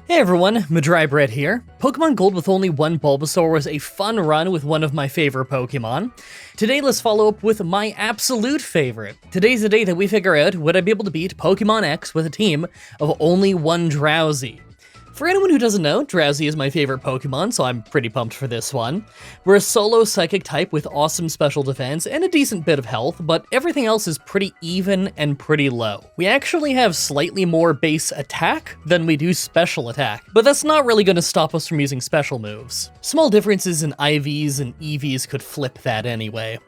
Hey everyone, Mah-Dry-Bread here. Pokemon Gold with only one Bulbasaur was a fun run with one of my favorite Pokemon. Today let's follow up with my absolute favorite. Today's the day that we figure out would I be able to beat Pokemon X with a team of only one Drowzee. For anyone who doesn't know, Drowzee is my favorite Pokemon, so I'm pretty pumped for this one. We're a solo psychic type with awesome special defense and a decent bit of health, but everything else is pretty even and pretty low. We actually have slightly more base attack than we do special attack, but that's not really going to stop us from using special moves. Small differences in IVs and EVs could flip that anyway.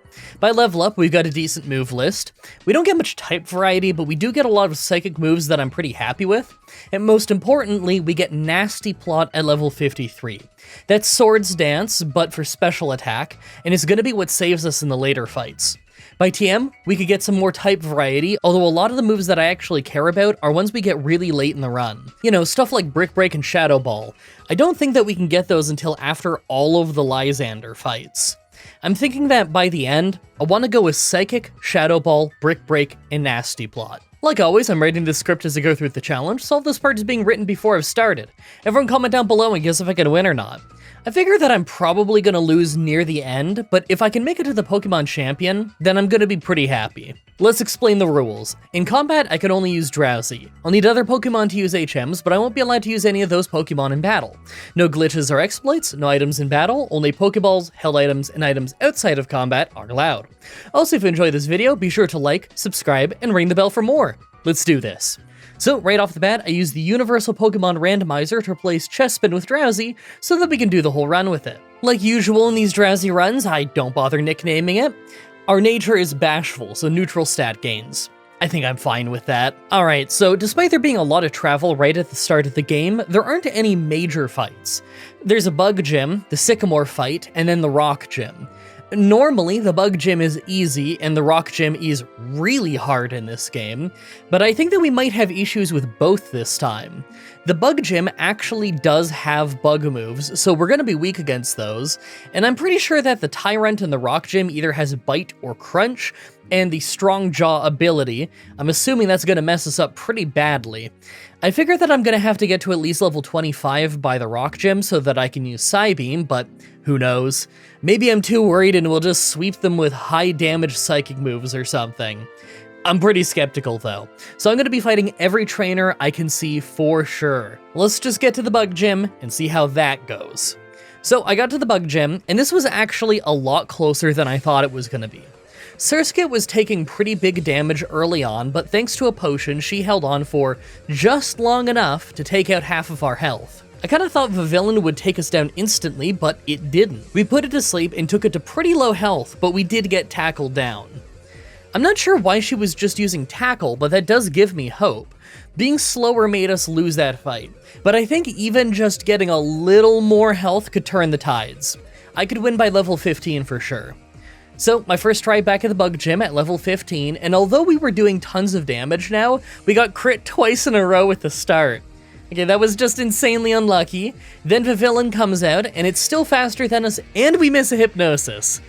By level up, we've got a decent move list. We don't get much type variety, but we do get a lot of psychic moves that I'm pretty happy with. And most importantly, we get Nasty Plot at level 53. That's Swords Dance, but for special attack, and it's going to be what saves us in the later fights. By TM, we could get some more type variety, although a lot of the moves that I actually care about are ones we get really late in the run. You know, stuff like Brick Break and Shadow Ball. I don't think that we can get those until after all of the Lysandre fights. I'm thinking that by the end, I want to go with Psychic, Shadow Ball, Brick Break, and Nasty Plot. Like always, I'm writing the script as I go through the challenge, so all this part is being written before I've started. Everyone comment down below and guess if I can win or not. I figure that I'm probably going to lose near the end, but if I can make it to the Pokemon Champion, then I'm going to be pretty happy. Let's explain the rules. In combat, I can only use Drowzee. I'll need other Pokemon to use HMs, but I won't be allowed to use any of those Pokemon in battle. No glitches or exploits, no items in battle, only Pokeballs, held items, and items outside of combat are allowed. Also, if you enjoyed this video, be sure to like, subscribe, and ring the bell for more. Let's do this. So, right off the bat, I use the Universal Pokemon Randomizer to replace Chespin with Drowzee so that we can do the whole run with it. Like usual in these Drowzee runs, I don't bother nicknaming it. Our nature is bashful, so neutral stat gains. I think I'm fine with that. Alright, so despite there being a lot of travel right at the start of the game, there aren't any major fights. There's a Bug Gym, the Sycamore fight, and then the Rock Gym. Normally, the Bug Gym is easy, and the Rock Gym is really hard in this game, but I think that we might have issues with both this time. The Bug Gym actually does have bug moves, so we're going to be weak against those, and I'm pretty sure that the Tyrant in the Rock Gym either has Bite or Crunch, and the Strong Jaw ability. I'm assuming that's going to mess us up pretty badly. I figure that I'm going to have to get to at least level 25 by the Rock Gym so that I can use Psybeam, but who knows? Maybe I'm too worried and we'll just sweep them with high damage psychic moves or something. I'm pretty skeptical though, so I'm going to be fighting every trainer I can see for sure. Let's just get to the Bug Gym and see how that goes. So I got to the Bug Gym, and this was actually a lot closer than I thought it was going to be. Surskit was taking pretty big damage early on, but thanks to a potion, she held on for just long enough to take out half of our health. I kinda thought Vivillon would take us down instantly, but it didn't. We put it to sleep and took it to pretty low health, but we did get tackled down. I'm not sure why she was just using Tackle, but that does give me hope. Being slower made us lose that fight, but I think even just getting a little more health could turn the tides. I could win by level 15 for sure. So, my first try back at the Bug Gym at level 15, and although we were doing tons of damage now, we got crit twice in a row at the start. Okay, that was just insanely unlucky. Then Vivillon comes out, and it's still faster than us, and we miss a Hypnosis.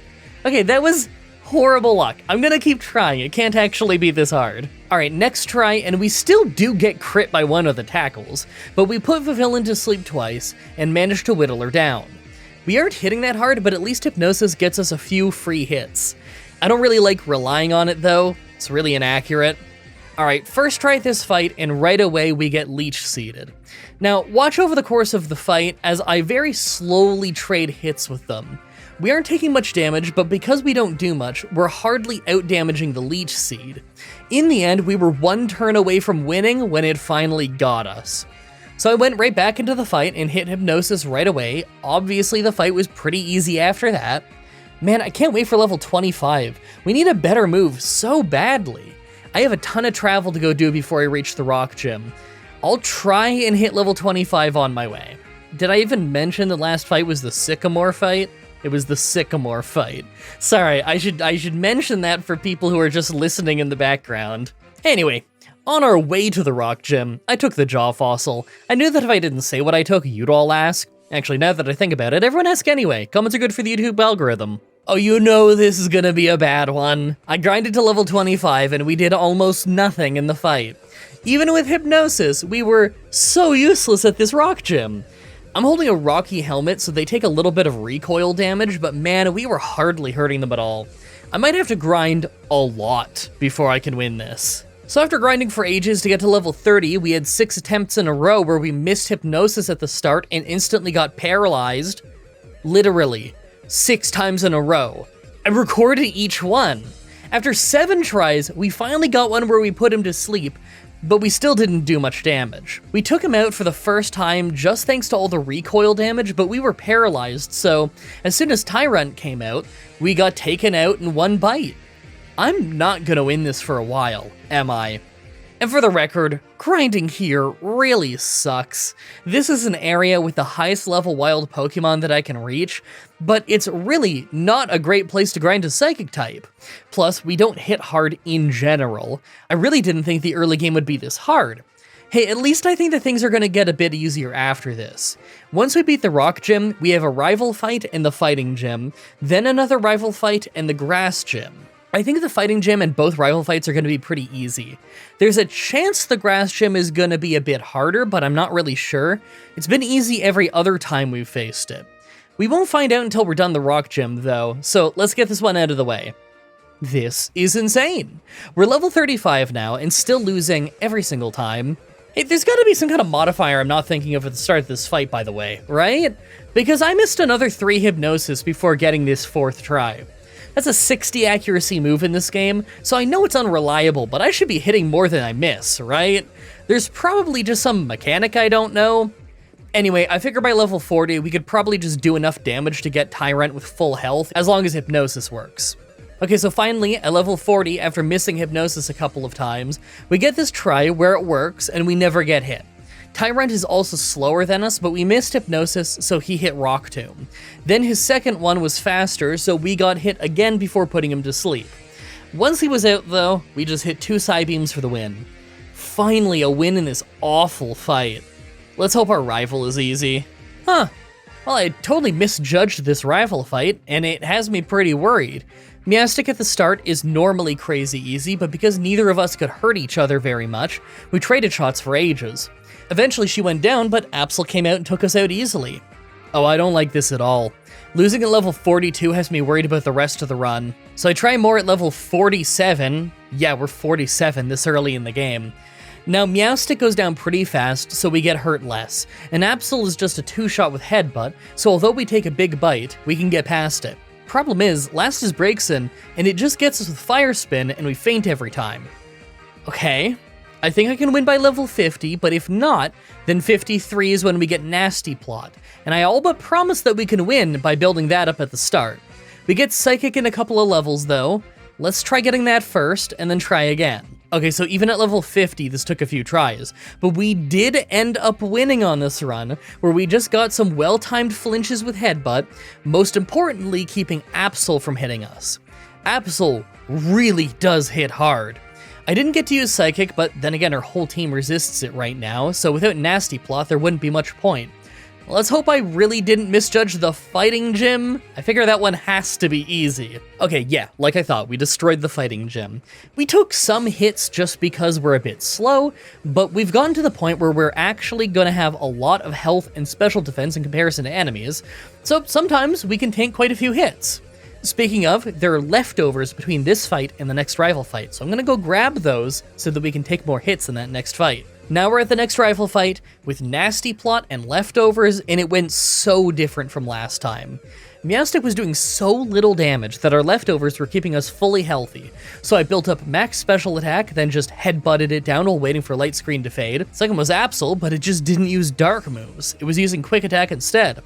Okay, that was horrible luck. I'm gonna keep trying, it can't actually be this hard. Alright, next try, and we still do get crit by one of the tackles, but we put Vivillon to sleep twice, and managed to whittle her down. We aren't hitting that hard, but at least Hypnosis gets us a few free hits. I don't really like relying on it though, it's really inaccurate. Alright, first try at this fight, and right away we get Leech Seeded. Now, watch over the course of the fight as I very slowly trade hits with them. We aren't taking much damage, but because we don't do much, we're hardly out-damaging the Leech Seed. In the end, we were one turn away from winning when it finally got us. So I went right back into the fight and hit Hypnosis right away. Obviously, the fight was pretty easy after that. Man, I can't wait for level 25. We need a better move so badly. I have a ton of travel to go do before I reach the Rock Gym. I'll try and hit level 25 on my way. Did I even mention the last fight was the Sycamore fight? It was the Sycamore fight. Sorry, I should mention that for people who are just listening in the background. Anyway, on our way to the Rock Gym, I took the Jaw Fossil. I knew that if I didn't say what I took, you'd all ask. Actually, now that I think about it, everyone ask anyway. Comments are good for the YouTube algorithm. Oh, you know this is gonna be a bad one. I grinded to level 25 and we did almost nothing in the fight. Even with Hypnosis, we were so useless at this rock gym. I'm holding a rocky helmet, so they take a little bit of recoil damage, but man, we were hardly hurting them at all. I might have to grind a lot before I can win this. So after grinding for ages to get to level 30, we had 6 attempts in a row where we missed Hypnosis at the start and instantly got paralyzed. Literally, 6 times in a row. I recorded each one. After 7 tries, we finally got one where we put him to sleep, but we still didn't do much damage. We took him out for the first time just thanks to all the recoil damage, but we were paralyzed, so as soon as Tyrant came out, we got taken out in one bite. I'm not gonna win this for a while, am I? And for the record, grinding here really sucks. This is an area with the highest level wild Pokemon that I can reach, but it's really not a great place to grind a Psychic type. Plus, we don't hit hard in general. I really didn't think the early game would be this hard. Hey, at least I think that things are gonna get a bit easier after this. Once we beat the Rock Gym, we have a rival fight in the Fighting Gym, then another rival fight in the Grass Gym. I think the Fighting Gym and both rival fights are going to be pretty easy. There's a chance the Grass Gym is going to be a bit harder, but I'm not really sure. It's been easy every other time we've faced it. We won't find out until we're done the Rock Gym, though, so let's get this one out of the way. This is insane. We're level 35 now, and still losing every single time. Hey, there's got to be some kind of modifier I'm not thinking of at the start of this fight, by the way, right? Because I missed another 3 Hypnosis before getting this 4th try. That's a 60 accuracy move in this game, so I know it's unreliable, but I should be hitting more than I miss, right? There's probably just some mechanic I don't know. Anyway, I figure by level 40, we could probably just do enough damage to get Tyrant with full health, as long as Hypnosis works. Okay, so finally, at level 40, after missing Hypnosis a couple of times, we get this try where it works, and we never get hit. Tyrant is also slower than us, but we missed Hypnosis, so he hit Rock Tomb. Then his second one was faster, so we got hit again before putting him to sleep. Once he was out, though, we just hit 2 Psybeams for the win. Finally, a win in this awful fight. Let's hope our rival is easy. Huh. Well, I totally misjudged this rival fight, and it has me pretty worried. Meowstic at the start is normally crazy easy, but because neither of us could hurt each other very much, we traded shots for ages. Eventually she went down, but Absol came out and took us out easily. Oh, I don't like this at all. Losing at level 42 has me worried about the rest of the run. So I try more at level 47. Yeah, we're 47 this early in the game. Now Meowstic goes down pretty fast, so we get hurt less. And Absol is just a 2-shot with Headbutt, so although we take a big bite, we can get past it. Problem is, Last is breaks in, and it just gets us with Fire Spin, and we faint every time. Okay. I think I can win by level 50, but if not, then 53 is when we get Nasty Plot, and I all but promise that we can win by building that up at the start. We get Psychic in a couple of levels though. Let's try getting that first, and then try again. Okay, so even at level 50, this took a few tries, but we did end up winning on this run, where we just got some well-timed flinches with Headbutt, most importantly keeping Absol from hitting us. Absol really does hit hard. I didn't get to use Psychic, but then again our whole team resists it right now, so without Nasty Plot there wouldn't be much point. Let's hope I really didn't misjudge the Fighting Gym. I figure that one has to be easy. Okay, yeah, like I thought, we destroyed the Fighting Gym. We took some hits just because we're a bit slow, but we've gotten to the point where we're actually gonna have a lot of health and special defense in comparison to enemies, so sometimes we can tank quite a few hits. Speaking of, there are leftovers between this fight and the next rival fight, so I'm gonna go grab those so that we can take more hits in that next fight. Now we're at the next rival fight with Nasty Plot and leftovers, and it went so different from last time. Meowstic was doing so little damage that our leftovers were keeping us fully healthy, so I built up max special attack, then just headbutted it down while waiting for light screen to fade. Second was Absol, but it just didn't use dark moves. It was using quick attack instead.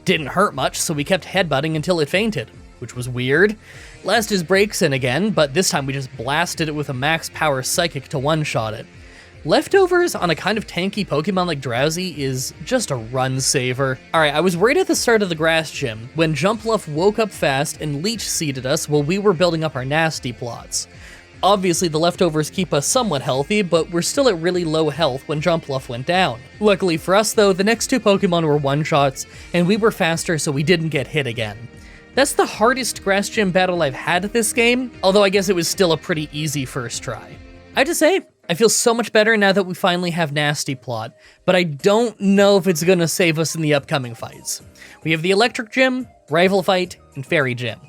Didn't hurt much, so we kept headbutting until it fainted, which was weird. Last is breaks in again, but this time we just blasted it with a max power Psychic to one-shot it. Leftovers on a kind of tanky Pokemon like Drowzee is just a run saver. Alright, I was worried at the start of the Grass Gym, when Jumpluff woke up fast and Leech seeded us while we were building up our Nasty Plots. Obviously the leftovers keep us somewhat healthy, but we're still at really low health when Jumpluff went down. Luckily for us though, the next 2 Pokemon were one-shots, and we were faster so we didn't get hit again. That's the hardest grass gym battle I've had at this game, although I guess it was still a pretty easy first try. I have to say, I feel so much better now that we finally have Nasty Plot, but I don't know if it's gonna save us in the upcoming fights. We have the Electric Gym, Rival Fight, and Fairy Gym.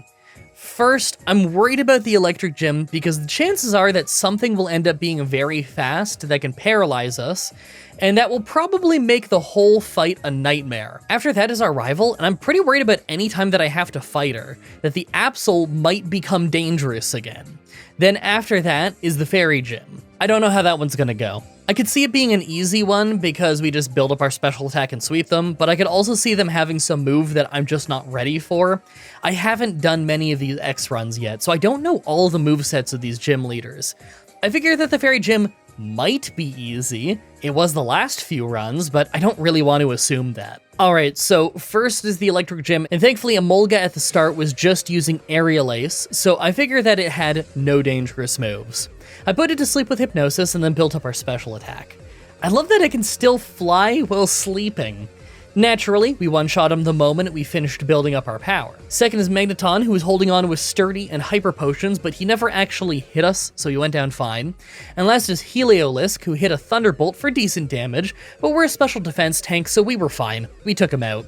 First, I'm worried about the Electric Gym because the chances are that something will end up being very fast that can paralyze us, and that will probably make the whole fight a nightmare. After that is our rival, and I'm pretty worried about any time that I have to fight her, that the Absol might become dangerous again. Then after that is the Fairy Gym. I don't know how that one's gonna go. I could see it being an easy one because we just build up our special attack and sweep them, but I could also see them having some move that I'm just not ready for. I haven't done many of these X runs yet, so I don't know all the movesets of these gym leaders. I figure that the Fairy Gym might be easy. It was the last few runs, but I don't really want to assume that. Alright, so first is the Electric Gym, and thankfully Emolga at the start was just using Aerial Ace, so I figure that it had no dangerous moves. I put it to sleep with Hypnosis and then built up our special attack. I love that it can still fly while sleeping. Naturally, we one-shot him the moment we finished building up our power. Second is Magneton, who was holding on with Sturdy and Hyper Potions, but he never actually hit us, so he went down fine. And last is Heliolisk, who hit a Thunderbolt for decent damage, but we're a special defense tank, so we were fine. We took him out.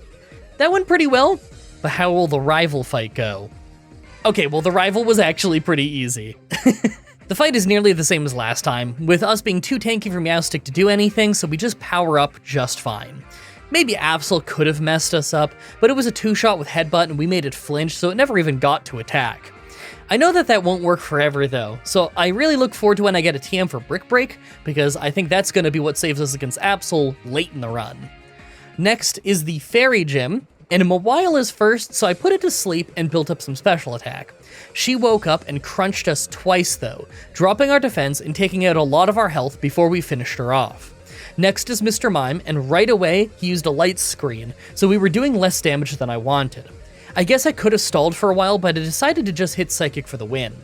That went pretty well, but how will the rival fight go? Okay, well the rival was actually pretty easy. The fight is nearly the same as last time, with us being too tanky for Meowstic to do anything, so we just power up just fine. Maybe Absol could have messed us up, but it was a two-shot with Headbutt and we made it flinch, so it never even got to attack. I know that that won't work forever though, so I really look forward to when I get a TM for Brick Break, because I think that's going to be what saves us against Absol late in the run. Next is the Fairy Gym, and Mawile is first, so I put it to sleep and built up some special attack. She woke up and crunched us twice though, dropping our defense and taking out a lot of our health before we finished her off. Next is Mr. Mime, and right away, he used a light screen, so we were doing less damage than I wanted. I guess I could have stalled for a while, but I decided to just hit Psychic for the win.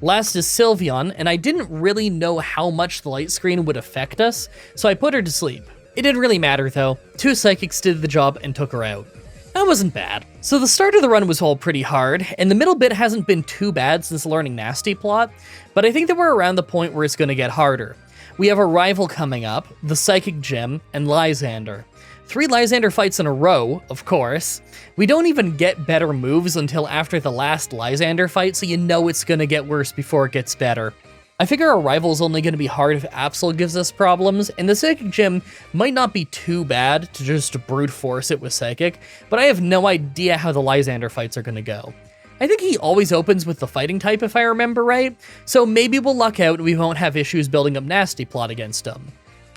Last is Sylveon, and I didn't really know how much the light screen would affect us, so I put her to sleep. It didn't really matter though, 2 Psychics did the job and took her out. That wasn't bad. So the start of the run was all pretty hard, and the middle bit hasn't been too bad since learning Nasty Plot, but I think that we're around the point where it's going to get harder. We have a rival coming up, the Psychic Gym, and Lysandre. 3 Lysandre fights in a row, of course. We don't even get better moves until after the last Lysandre fight, so you know it's gonna get worse before it gets better. I figure our rival's only gonna be hard if Absol gives us problems, and the Psychic Gym might not be too bad to just brute force it with Psychic, but I have no idea how the Lysandre fights are gonna go. I think he always opens with the fighting type if I remember right, so maybe we'll luck out and we won't have issues building up Nasty Plot against him.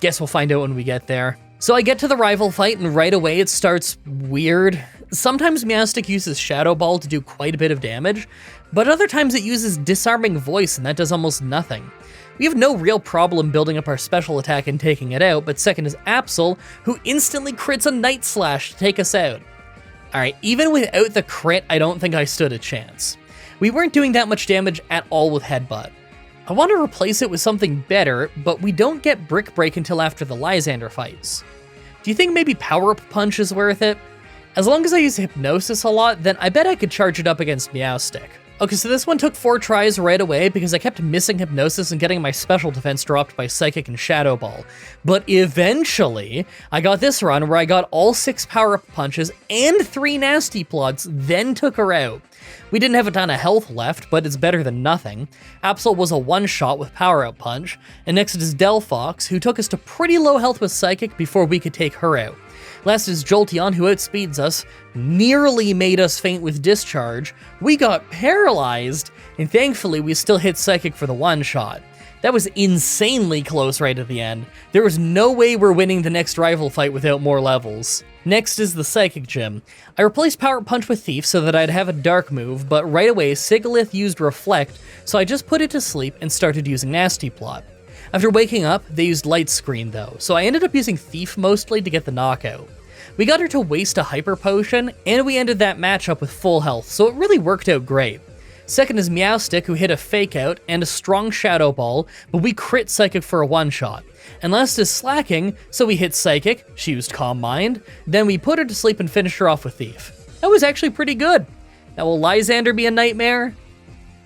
Guess we'll find out when we get there. So I get to the rival fight and right away it starts weird. Sometimes Meowstic uses Shadow Ball to do quite a bit of damage, but other times it uses Disarming Voice and that does almost nothing. We have no real problem building up our special attack and taking it out, but second is Absol, who instantly crits a Night Slash to take us out. Alright, even without the crit, I don't think I stood a chance. We weren't doing that much damage at all with Headbutt. I want to replace it with something better, but we don't get Brick Break until after the Lysandre fights. Do you think maybe Power Up Punch is worth it? As long as I use Hypnosis a lot, then I bet I could charge it up against Meowstic. Okay, so this one took 4 tries right away because I kept missing Hypnosis and getting my special defense dropped by Psychic and Shadow Ball. But eventually, I got this run where I got all 6 power-up punches and 3 nasty plots, then took her out. We didn't have a ton of health left, but it's better than nothing. Absol was a one-shot with power-up punch, and next is Delphox, who took us to pretty low health with Psychic before we could take her out. Last is Jolteon, who outspeeds us, nearly made us faint with Discharge. We got paralyzed, and thankfully we still hit Psychic for the one-shot. That was insanely close right at the end. There was no way we're winning the next rival fight without more levels. Next is the Psychic Gym. I replaced Power Punch with Thief so that I'd have a dark move, but right away Sigalith used Reflect, so I just put it to sleep and started using Nasty Plot. After waking up, they used Light Screen though, so I ended up using Thief mostly to get the knockout. We got her to waste a Hyper Potion, and we ended that matchup with full health, so it really worked out great. Second is Meowstic, who hit a Fake Out and a strong Shadow Ball, but we crit Psychic for a one-shot. And last is Slacking, so we hit Psychic, she used Calm Mind, then we put her to sleep and finished her off with Thief. That was actually pretty good. Now, will Lysandre be a nightmare?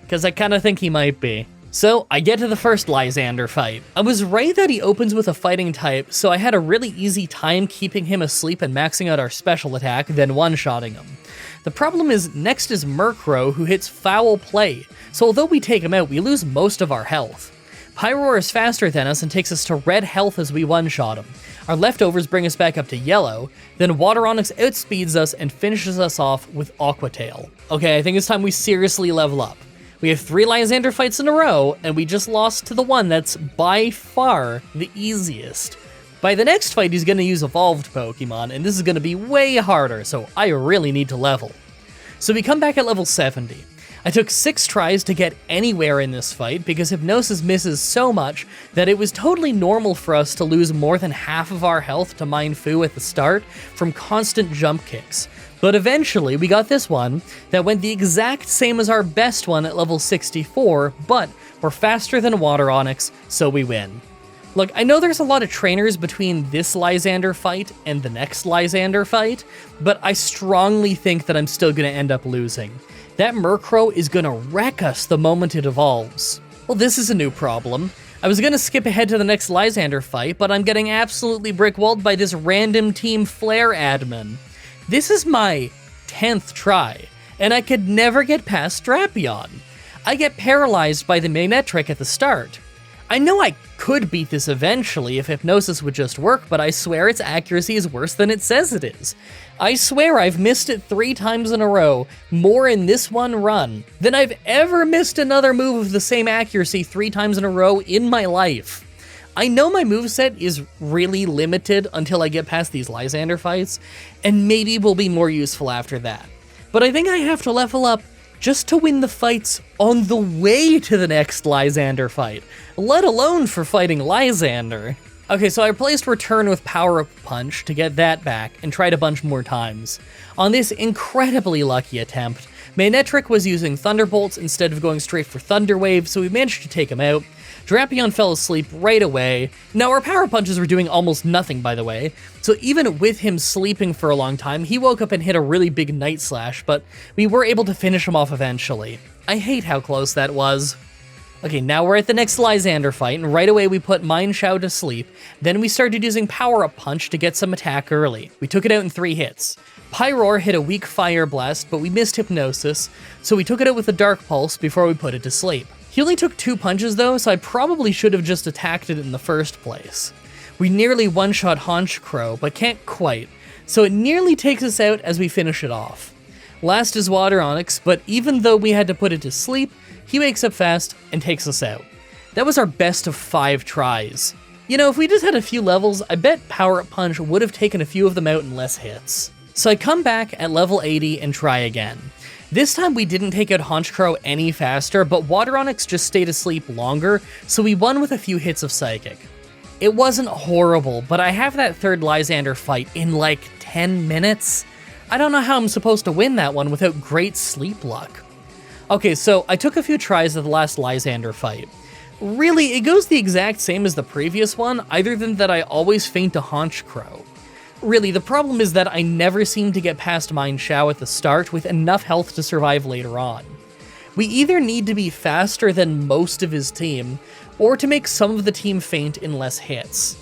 Because I kind of think he might be. So, I get to the first Lysandre fight. I was right that he opens with a fighting type, so I had a really easy time keeping him asleep and maxing out our special attack, then one-shotting him. The problem is, next is Murkrow, who hits Foul Play, so although we take him out, we lose most of our health. Pyroar is faster than us and takes us to red health as we one-shot him. Our leftovers bring us back up to yellow, then Water Onix outspeeds us and finishes us off with Aqua Tail. Okay, I think it's time we seriously level up. We have 3 Lysandre fights in a row, and we just lost to the one that's by far the easiest. By the next fight, he's going to use evolved Pokemon, and this is going to be way harder, so I really need to level. So we come back at level 70. I took 6 tries to get anywhere in this fight because Hypnosis misses so much that it was totally normal for us to lose more than half of our health to Mindfu at the start from constant jump kicks. But eventually, we got this one that went the exact same as our best one at level 64, but we're faster than Water Onix, so we win. Look, I know there's a lot of trainers between this Lysandre fight and the next Lysandre fight, but I strongly think that I'm still going to end up losing. That Murkrow is going to wreck us the moment it evolves. Well, this is a new problem. I was going to skip ahead to the next Lysandre fight, but I'm getting absolutely brick-walled by this random Team Flare admin. This is my 10th try, and I could never get past Drapion. I get paralyzed by the Manectric at the start. I know I could beat this eventually if Hypnosis would just work, but I swear its accuracy is worse than it says it is. I swear I've missed it 3 times in a row, more in this one run, than I've ever missed another move of the same accuracy 3 times in a row in my life. I know my moveset is really limited until I get past these Lysandre fights, and maybe will be more useful after that. But I think I have to level up just to win the fights on the way to the next Lysandre fight, let alone for fighting Lysandre. Okay, so I replaced Return with Power Up Punch to get that back, and tried a bunch more times. On this incredibly lucky attempt, Manectric was using Thunderbolts instead of going straight for Thunder Wave, so we managed to take him out. Drapion fell asleep right away. Now, our Power Punches were doing almost nothing, by the way, so even with him sleeping for a long time, he woke up and hit a really big Night Slash, but we were able to finish him off eventually. I hate how close that was. Okay, now we're at the next Lysandre fight, and right away we put Mienshao to sleep. Then we started using Power Up Punch to get some attack early. We took it out in 3 hits. Pyroar hit a weak Fire Blast, but we missed Hypnosis, so we took it out with a Dark Pulse before we put it to sleep. He only took 2 punches though, so I probably should have just attacked it in the first place. We nearly one-shot Honchkrow, but can't quite, so it nearly takes us out as we finish it off. Last is Water Onix, but even though we had to put it to sleep, he wakes up fast and takes us out. That was our best of 5 tries. You know, if we just had a few levels, I bet Power Up Punch would have taken a few of them out in less hits. So I come back at level 80 and try again. This time we didn't take out Honchkrow any faster, but Water Onix just stayed asleep longer, so we won with a few hits of Psychic. It wasn't horrible, but I have that third Lysandre fight in like 10 minutes. I don't know how I'm supposed to win that one without great sleep luck. Okay, so I took a few tries of the last Lysandre fight. Really, it goes the exact same as the previous one, other than that I always feint a Honchkrow. Really, the problem is that I never seem to get past Mienshao at the start with enough health to survive later on. We either need to be faster than most of his team, or to make some of the team faint in less hits.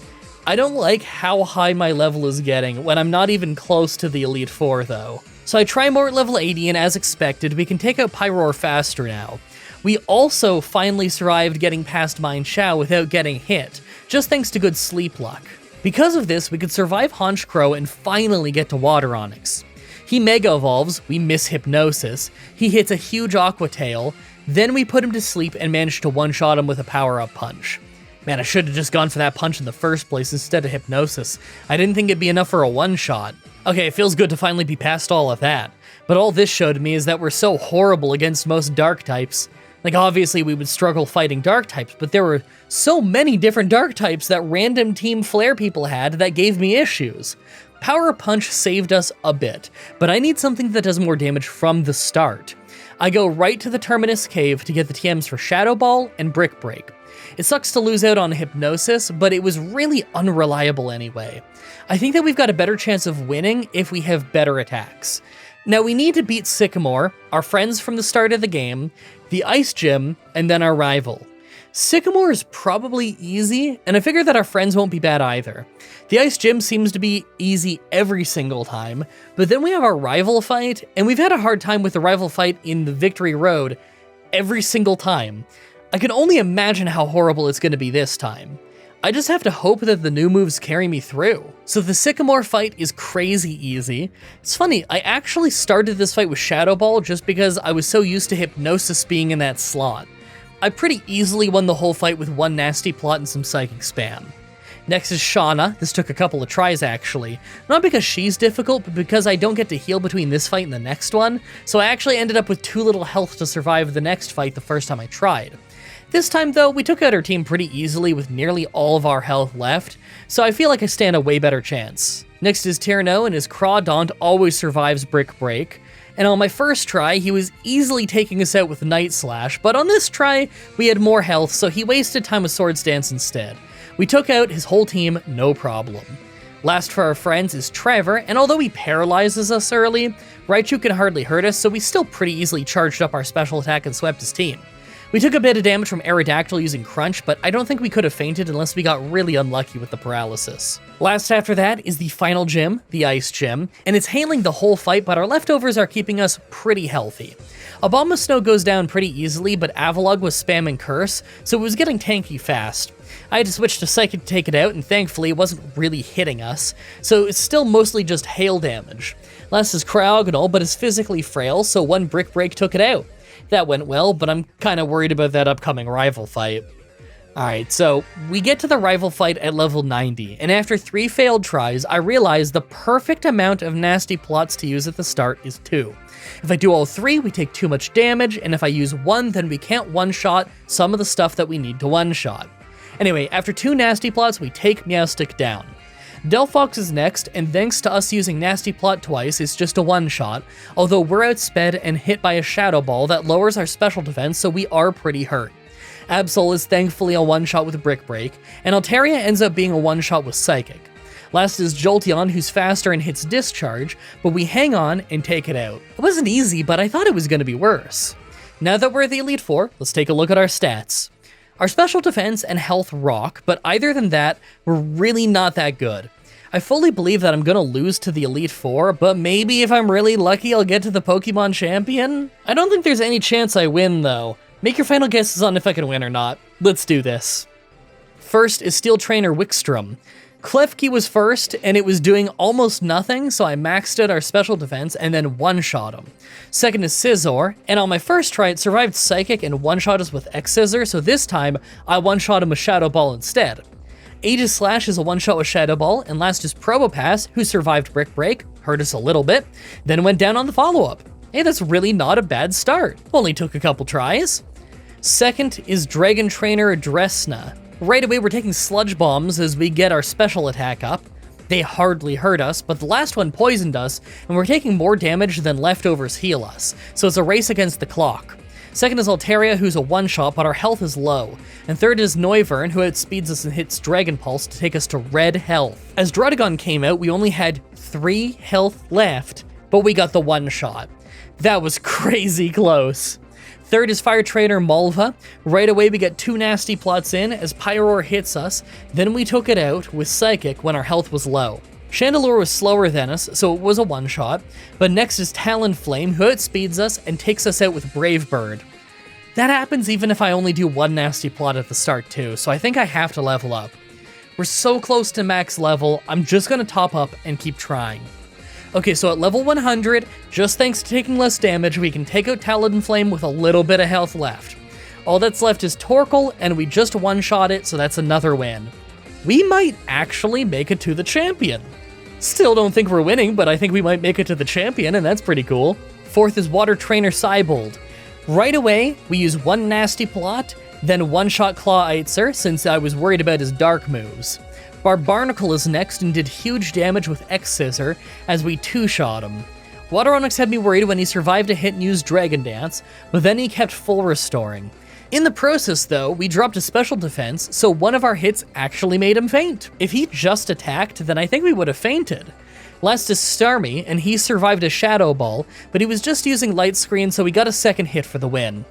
I don't like how high my level is getting when I'm not even close to the Elite Four though. So I try more at level 80, and as expected, we can take out Pyroar faster now. We also finally survived getting past Mienshao without getting hit, just thanks to good sleep luck. Because of this, we could survive Honchkrow and finally get to Water Onix. He Mega Evolves, we miss Hypnosis, he hits a huge Aqua Tail, then we put him to sleep and managed to one-shot him with a Power-Up Punch. Man, I should have just gone for that punch in the first place instead of Hypnosis. I didn't think it'd be enough for a one-shot. Okay, it feels good to finally be past all of that, but all this showed me is that we're so horrible against most Dark types. Like, obviously we would struggle fighting Dark types, but there were so many different Dark types that random Team Flare people had that gave me issues. Power Punch saved us a bit, but I need something that does more damage from the start. I go right to the Terminus Cave to get the TMs for Shadow Ball and Brick Break. It sucks to lose out on Hypnosis, but it was really unreliable anyway. I think that we've got a better chance of winning if we have better attacks. Now we need to beat Sycamore, our friends from the start of the game, the Ice Gym, and then our rival. Sycamore is probably easy, and I figure that our friends won't be bad either. The Ice Gym seems to be easy every single time, but then we have our rival fight, and we've had a hard time with the rival fight in the Victory Road every single time. I can only imagine how horrible it's going to be this time. I just have to hope that the new moves carry me through. So the Sycamore fight is crazy easy. It's funny, I actually started this fight with Shadow Ball just because I was so used to Hypnosis being in that slot. I pretty easily won the whole fight with one nasty plot and some psychic spam. Next is Shauna. This took a couple of tries actually. Not because she's difficult, but because I don't get to heal between this fight and the next one, so I actually ended up with too little health to survive the next fight the first time I tried. This time though, we took out her team pretty easily with nearly all of our health left, so I feel like I stand a way better chance. Next is Tierno, and his Crawdaunt always survives Brick Break. And on my first try, he was easily taking us out with Night Slash, but on this try, we had more health, so he wasted time with Swords Dance instead. We took out his whole team, no problem. Last for our friends is Trevor, and although he paralyzes us early, Raichu can hardly hurt us, so we still pretty easily charged up our special attack and swept his team. We took a bit of damage from Aerodactyl using Crunch, but I don't think we could have fainted unless we got really unlucky with the paralysis. Last after that is the final gym, the Ice Gym, and it's hailing the whole fight, but our leftovers are keeping us pretty healthy. Abomasnow goes down pretty easily, but Avalugg was spamming Curse, so it was getting tanky fast. I had to switch to Psychic to take it out, and thankfully it wasn't really hitting us, so it's still mostly just hail damage. Last is Cryogonal, but is physically frail, so one Brick Break took it out. That went well, but I'm kinda worried about that upcoming rival fight. Alright, so we get to the rival fight at level 90, and after 3 failed tries, I realized the perfect amount of nasty plots to use at the start is 2. If I do all 3, we take too much damage, and if I use 1, then we can't one-shot some of the stuff that we need to one-shot. Anyway, after 2 nasty plots, we take Meowstic down. Delphox is next, and thanks to us using Nasty Plot twice, it's just a one-shot, although we're outsped and hit by a Shadow Ball that lowers our special defense, so we are pretty hurt. Absol is thankfully a one-shot with Brick Break, and Altaria ends up being a one-shot with Psychic. Last is Jolteon, who's faster and hits Discharge, but we hang on and take it out. It wasn't easy, but I thought it was going to be worse. Now that we're at the Elite Four, let's take a look at our stats. Our special defense and health rock, but other than that, we're really not that good. I fully believe that I'm gonna lose to the Elite Four, but maybe if I'm really lucky I'll get to the Pokemon Champion? I don't think there's any chance I win though. Make your final guesses on if I can win or not. Let's do this. First is Steel Trainer Wickstrom. Klefki was first, and it was doing almost nothing, so I maxed out our special defense and then one-shot him. Second is Scizor, and on my first try it survived Psychic and one-shot us with X-Scissor, so this time I one-shot him with Shadow Ball instead. Aegis Slash is a one-shot with Shadow Ball, and last is Probopass, who survived Brick Break, hurt us a little bit, then went down on the follow-up. Hey, that's really not a bad start. Only took a couple tries. Second is Dragon Trainer Dressna. Right away, we're taking Sludge Bombs as we get our special attack up. They hardly hurt us, but the last one poisoned us, and we're taking more damage than leftovers heal us, so it's a race against the clock. Second is Altaria, who's a one-shot, but our health is low. And third is Noivern, who outspeeds us and hits Dragon Pulse to take us to red health. As Druddigon came out, we only had 3 health left, but we got the one-shot. That was crazy close. Third is Fire Trainer Malva. Right away we get 2 nasty plots in as Pyroar hits us, then we took it out with Psychic when our health was low. Chandelure was slower than us, so it was a one-shot, but next is Talonflame, who outspeeds us and takes us out with Brave Bird. That happens even if I only do 1 nasty plot at the start too, so I think I have to level up. We're so close to max level, I'm just gonna top up and keep trying. Okay, so at level 100, just thanks to taking less damage, we can take out Talonflame with a little bit of health left. All that's left is Torkoal, and we just one-shot it, so that's another win. We might actually make it to the champion. Still don't think we're winning, but I think we might make it to the champion, and that's pretty cool. Fourth is Water Trainer Cybold. Right away, we use 1 nasty plot, then one-shot Claw Aether, since I was worried about his dark moves. Barbarnacle is next and did huge damage with X-Scissor as we 2-shot him. Water Onix had me worried when he survived a hit and used Dragon Dance, but then he kept full restoring. In the process though, we dropped a special defense, so one of our hits actually made him faint. If he just attacked, then I think we would have fainted. Last is Starmie, and he survived a Shadow Ball, but he was just using Light Screen, so he got a second hit for the win.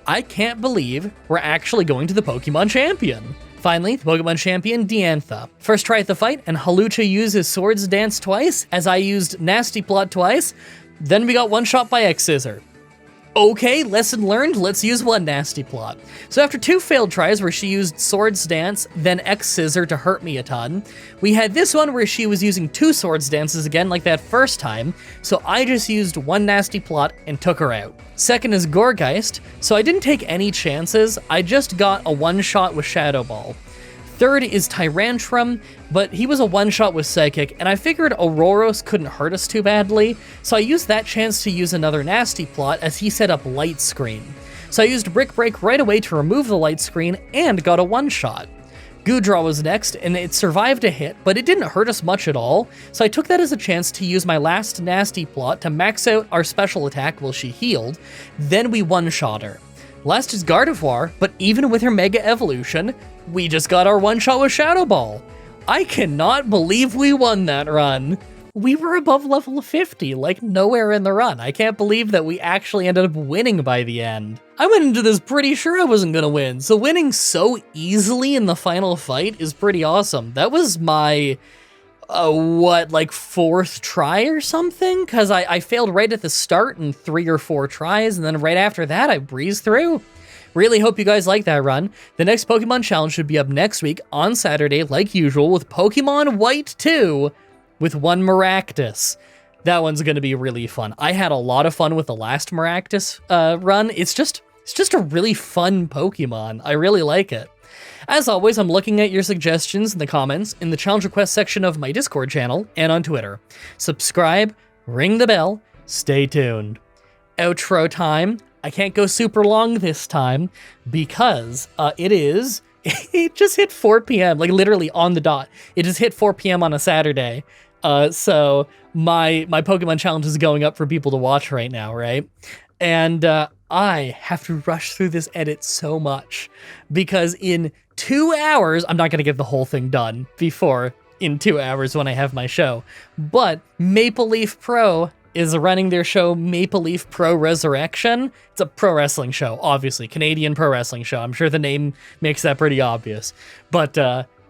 I can't believe we're actually going to the Pokemon Champion. Finally, the Pokemon Champion, Diantha. First try at the fight, and Hawlucha uses Swords Dance twice, as I used Nasty Plot twice. Then we got one shot by X-Scissor. Okay, lesson learned, let's use one Nasty Plot. So after 2 failed tries where she used Swords Dance, then X-Scissor to hurt me a ton, we had this one where she was using 2 Swords Dances again like that first time, so I just used 1 Nasty Plot and took her out. Second is Gourgeist, so I didn't take any chances, I just got a one-shot with Shadow Ball. Third is Tyrantrum, but he was a one-shot with Psychic, and I figured Auroros couldn't hurt us too badly, so I used that chance to use another Nasty Plot as he set up Light Screen. So I used Brick Break right away to remove the Light Screen and got a one-shot. Goodra was next, and it survived a hit, but it didn't hurt us much at all, so I took that as a chance to use my last Nasty Plot to max out our special attack while she healed, then we one-shot her. Last is Gardevoir, but even with her Mega Evolution, we just got our one-shot with Shadow Ball. I cannot believe we won that run. We were above level 50, like nowhere in the run. I can't believe that we actually ended up winning by the end. I went into this pretty sure I wasn't gonna win, so winning so easily in the final fight is pretty awesome. That was my, like 4th try or something? Because I failed right at the start in 3 or 4 tries, and then right after that, I breezed through. Really hope you guys like that run. The next Pokemon Challenge should be up next week on Saturday, like usual, with Pokemon White 2 with 1 Maractus. That one's going to be really fun. I had a lot of fun with the last Maractus run. It's just a really fun Pokemon. I really like it. As always, I'm looking at your suggestions in the comments, in the challenge request section of my Discord channel, and on Twitter. Subscribe, ring the bell, stay tuned. Outro time. I can't go super long this time because it just hit 4 p.m., like literally on the dot. It just hit 4 p.m. on a Saturday. So my Pokemon Challenge is going up for people to watch right now, right? And I have to rush through this edit so much because in 2 hours, I'm not going to get the whole thing done before in 2 hours when I have my show, but Maple Leaf Pro is running their show Maple Leaf Pro Resurrection. It's a pro wrestling show, obviously, Canadian pro wrestling show. I'm sure the name makes that pretty obvious, but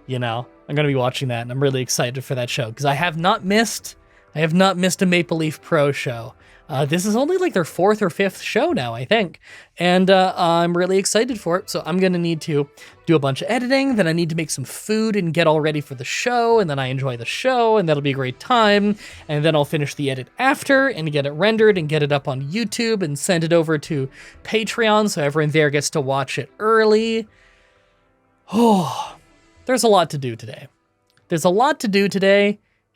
you know, I'm going to be watching that and I'm really excited for that show because I have not missed a Maple Leaf Pro show. This is only like their 4th or 5th show now, I think. And I'm really excited for it. So I'm going to need to do a bunch of editing. Then I need to make some food and get all ready for the show. And then I enjoy the show and that'll be a great time. And then I'll finish the edit after and get it rendered and get it up on YouTube and send it over to Patreon so everyone there gets to watch it early. Oh, there's a lot to do today.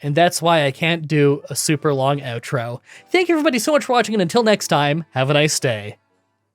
And that's why I can't do a super long outro. Thank you everybody so much for watching, and until next time, have a nice day.